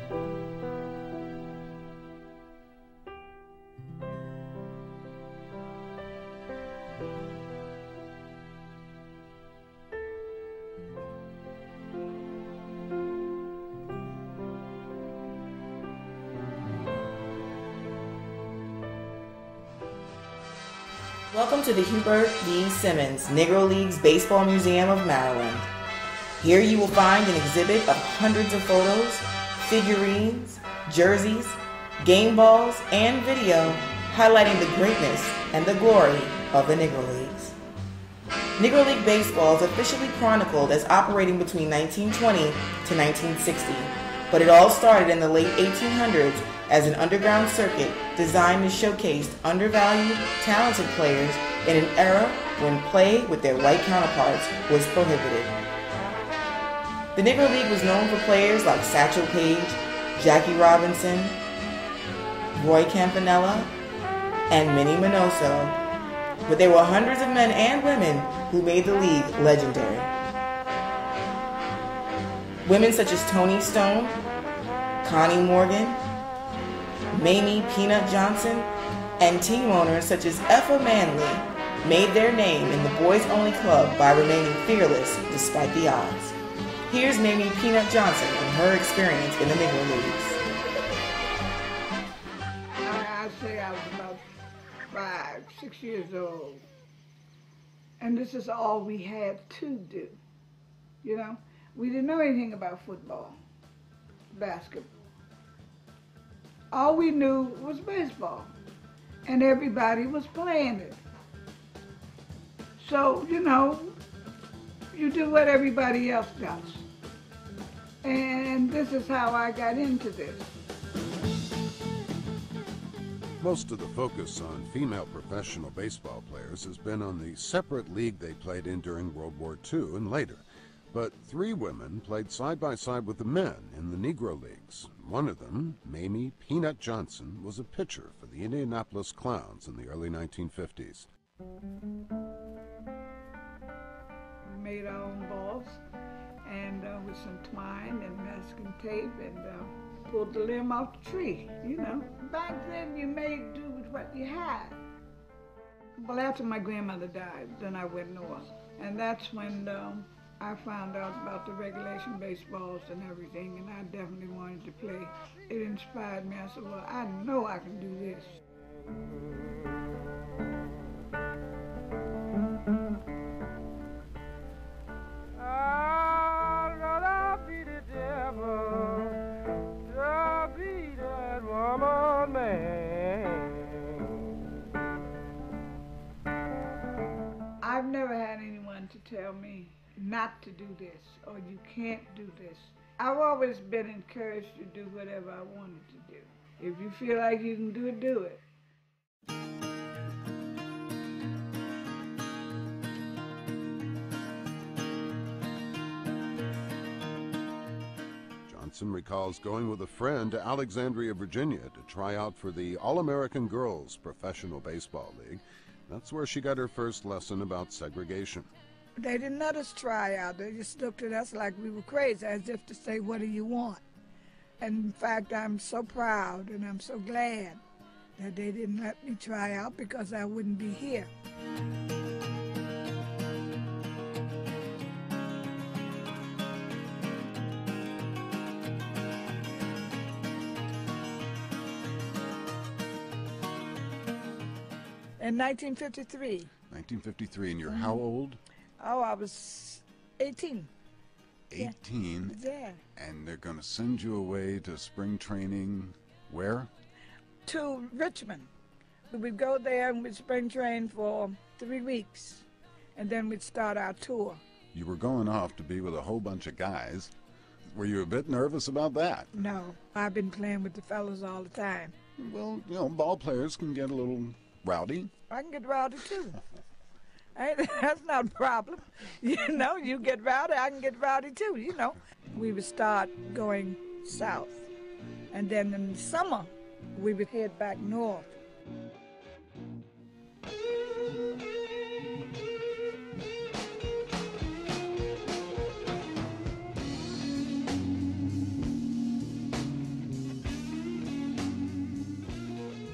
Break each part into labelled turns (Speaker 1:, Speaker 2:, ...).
Speaker 1: Welcome to the Hubert D. Simmons Negro Leagues Baseball Museum of Maryland. Here you will find an exhibit of hundreds of photos, figurines, jerseys, game balls, and video highlighting the greatness and the glory of the Negro Leagues. Negro League Baseball is officially chronicled as operating between 1920 to 1960, but it all started in the late 1800s as an underground circuit designed to showcase undervalued, talented players in an era when play with their white counterparts was prohibited. The Negro League was known for players like Satchel Paige, Jackie Robinson, Roy Campanella, and Minnie Minoso, but there were hundreds of men and women who made the league legendary. Women such as Toni Stone, Connie Morgan, Mamie Peanut Johnson, and team owners such as Effa Manley made their name in the boys-only club by remaining fearless despite the odds. Here's Mamie Peanut Johnson and her experience in the Negro Leagues.
Speaker 2: I'd say I was about 5, 6 years old. And this is all we had to do. You know, we didn't know anything about football, basketball. All we knew was baseball, and everybody was playing it. So, you know, you do what everybody else does. And this is how I got into this.
Speaker 3: Most of the focus on female professional baseball players has been on the separate league they played in during World War II and later. But 3 women played side by side with the men in the Negro Leagues. One of them, Mamie Peanut Johnson, was a pitcher for the Indianapolis Clowns in the early 1950s.
Speaker 2: We made our own balls, and with some twine and masking tape, and pulled the limb off the tree, you know. Back then, you made do with what you had. Well, after my grandmother died, then I went north, and that's when I found out about the regulation baseballs and everything, and I definitely wanted to play. It inspired me. I said, well, I know I can do this.
Speaker 4: I'd rather be the devil than be that woman, man.
Speaker 2: I've never had anyone to tell me not to do this, or you can't do this. I've always been encouraged to do whatever I wanted to do. If you feel like you can do it, do it.
Speaker 3: Johnson recalls going with a friend to Alexandria, Virginia to try out for the All-American Girls Professional Baseball League. That's where she got her first lesson about segregation.
Speaker 2: They didn't let us try out. They just looked at us like we were crazy, as if to say, what do you want? And in fact, I'm so proud and I'm so glad that they didn't let me try out, because I wouldn't be here. In 1953.
Speaker 3: 1953, and you're how old?
Speaker 2: Oh, I was 18.
Speaker 3: 18?
Speaker 2: Yeah.
Speaker 3: And they're going to send you away to spring training where?
Speaker 2: To Richmond. We would go there and we'd spring train for 3 weeks, and then we'd start our tour.
Speaker 3: You were going off to be with a whole bunch of guys. Were you a bit nervous about that?
Speaker 2: No, I've been playing with the fellas all the time.
Speaker 3: Well, you know, ball players can get a little rowdy.
Speaker 2: I can get rowdy too. That's not a problem. You know, you get rowdy, I can get rowdy too, you know. We would start going south, and then in the summer, we would head back north.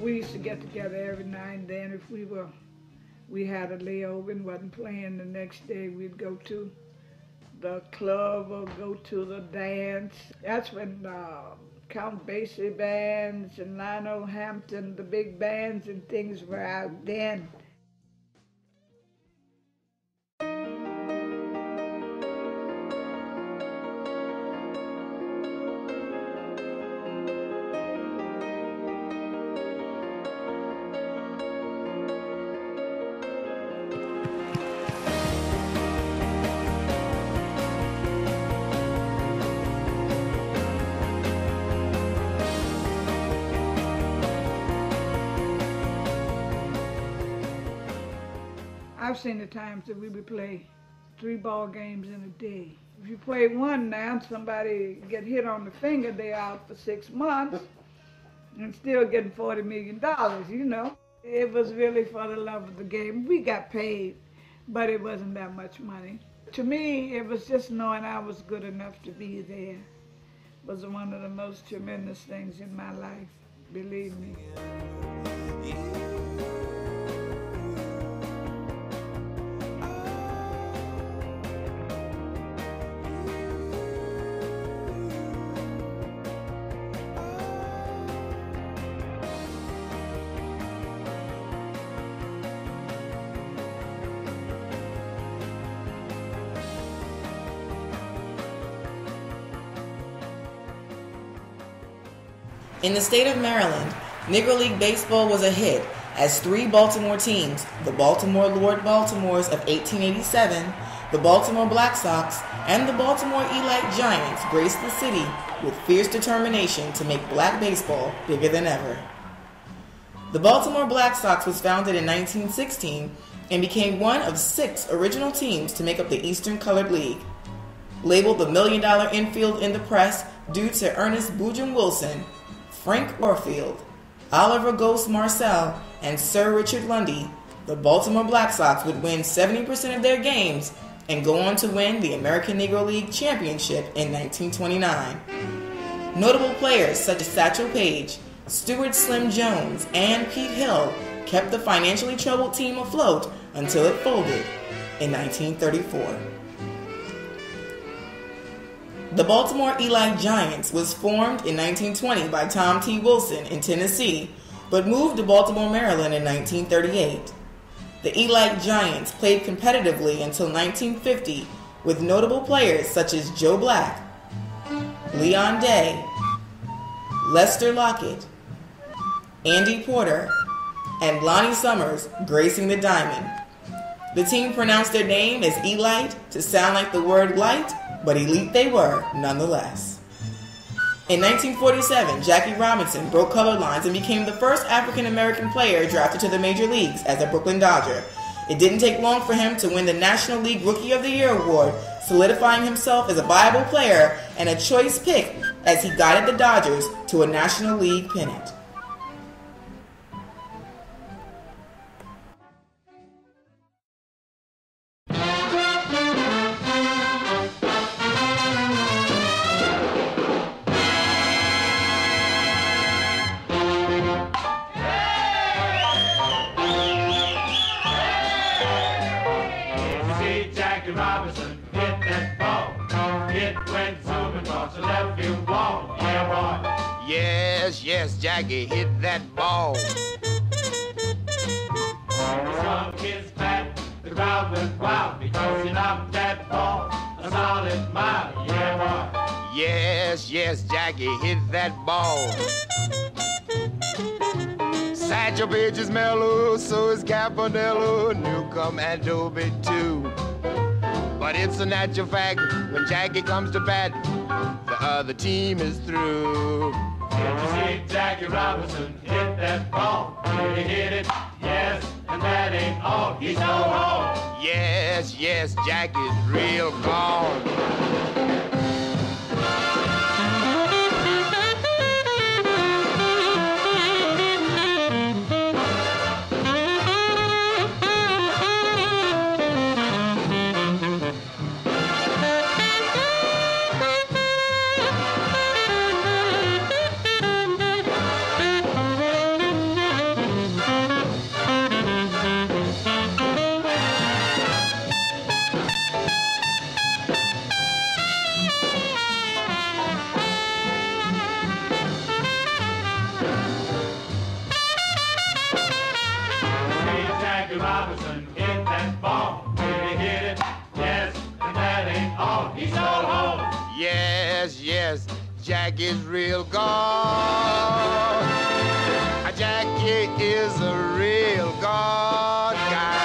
Speaker 2: We used to get together every now and then. If we had a layover and wasn't playing the next day, we'd go to the club or go to the dance. That's when Count Basie bands and Lionel Hampton, the big bands and things were out then. I've seen the times that we would play 3 ball games in a day. If you play one now, somebody get hit on the finger, they're out for 6 months and still getting $40 million, you know. It was really for the love of the game. We got paid, but it wasn't that much money. To me, it was just knowing I was good enough to be there. It was one of the most tremendous things in my life, believe me.
Speaker 1: In the state of Maryland, Negro League Baseball was a hit as 3 Baltimore teams, the Baltimore Lord Baltimores of 1887, the Baltimore Black Sox, and the Baltimore Elite Giants graced the city with fierce determination to make black baseball bigger than ever. The Baltimore Black Sox was founded in 1916 and became one of 6 original teams to make up the Eastern Colored League. Labeled the $1 million infield in the press due to Ernest Boojum Wilson, Frank Warfield, Oliver Ghost Marcel, and Sir Richard Lundy, the Baltimore Black Sox would win 70% of their games and go on to win the American Negro League Championship in 1929. Notable players such as Satchel Paige, Stuart Slim Jones, and Pete Hill kept the financially troubled team afloat until it folded in 1934. The Baltimore Elite Giants was formed in 1920 by Tom T. Wilson in Tennessee, but moved to Baltimore, Maryland in 1938. The Elite Giants played competitively until 1950 with notable players such as Joe Black, Leon Day, Lester Lockett, Andy Porter, and Lonnie Summers gracing the diamond. The team pronounced their name as Elite to sound like the word light, but elite they were nonetheless. In 1947, Jackie Robinson broke color lines and became the first African-American player drafted to the major leagues as a Brooklyn Dodger. It didn't take long for him to win the National League Rookie of the Year award, solidifying himself as a viable player and a choice pick as he guided the Dodgers to a National League pennant.
Speaker 5: Robinson hit that ball. It went zooming across the left field wall. Yeah, boy.
Speaker 6: Yes, Jackie hit that ball.
Speaker 5: From his bat, the crowd went wild because he knocked that ball a solid mile. Yeah, boy.
Speaker 6: Yes, Jackie hit that ball. Satchel Paige is mellow, so is Campanello, Newcomb and Dobie too. But it's a natural fact, when Jackie comes to bat, the other team is through.
Speaker 5: Did you see Jackie Robinson hit that ball? Did he hit it? Yes, and that ain't all. He's no home.
Speaker 6: Yes, Jackie's real gone. yes, Jack is real God. Jackie is a real God guy.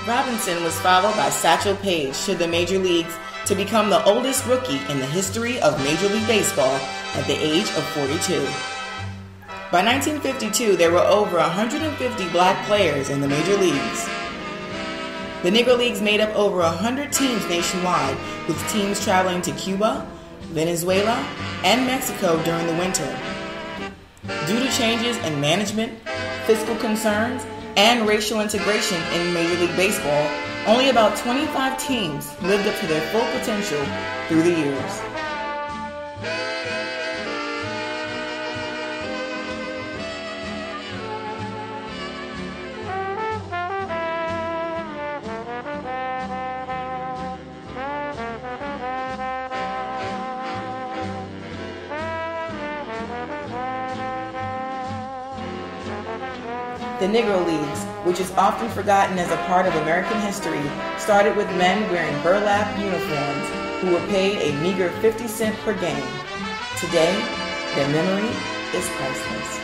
Speaker 1: Robinson was followed by Satchel Paige to the major leagues to become the oldest rookie in the history of Major League Baseball at the age of 42. By 1952, there were over 150 black players in the major leagues. The Negro Leagues made up over 100 teams nationwide, with teams traveling to Cuba, Venezuela, and Mexico during the winter. Due to changes in management, fiscal concerns, and racial integration in Major League Baseball, only about 25 teams lived up to their full potential through the years. The Negro Leagues, which is often forgotten as a part of American history, started with men wearing burlap uniforms who were paid a meager 50 cents per game. Today, their memory is priceless.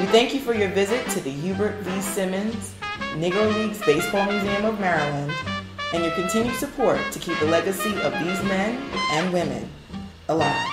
Speaker 1: We thank you for your visit to the Hubert V. Simmons Negro Leagues Baseball Museum of Maryland and your continued support to keep the legacy of these men and women alive.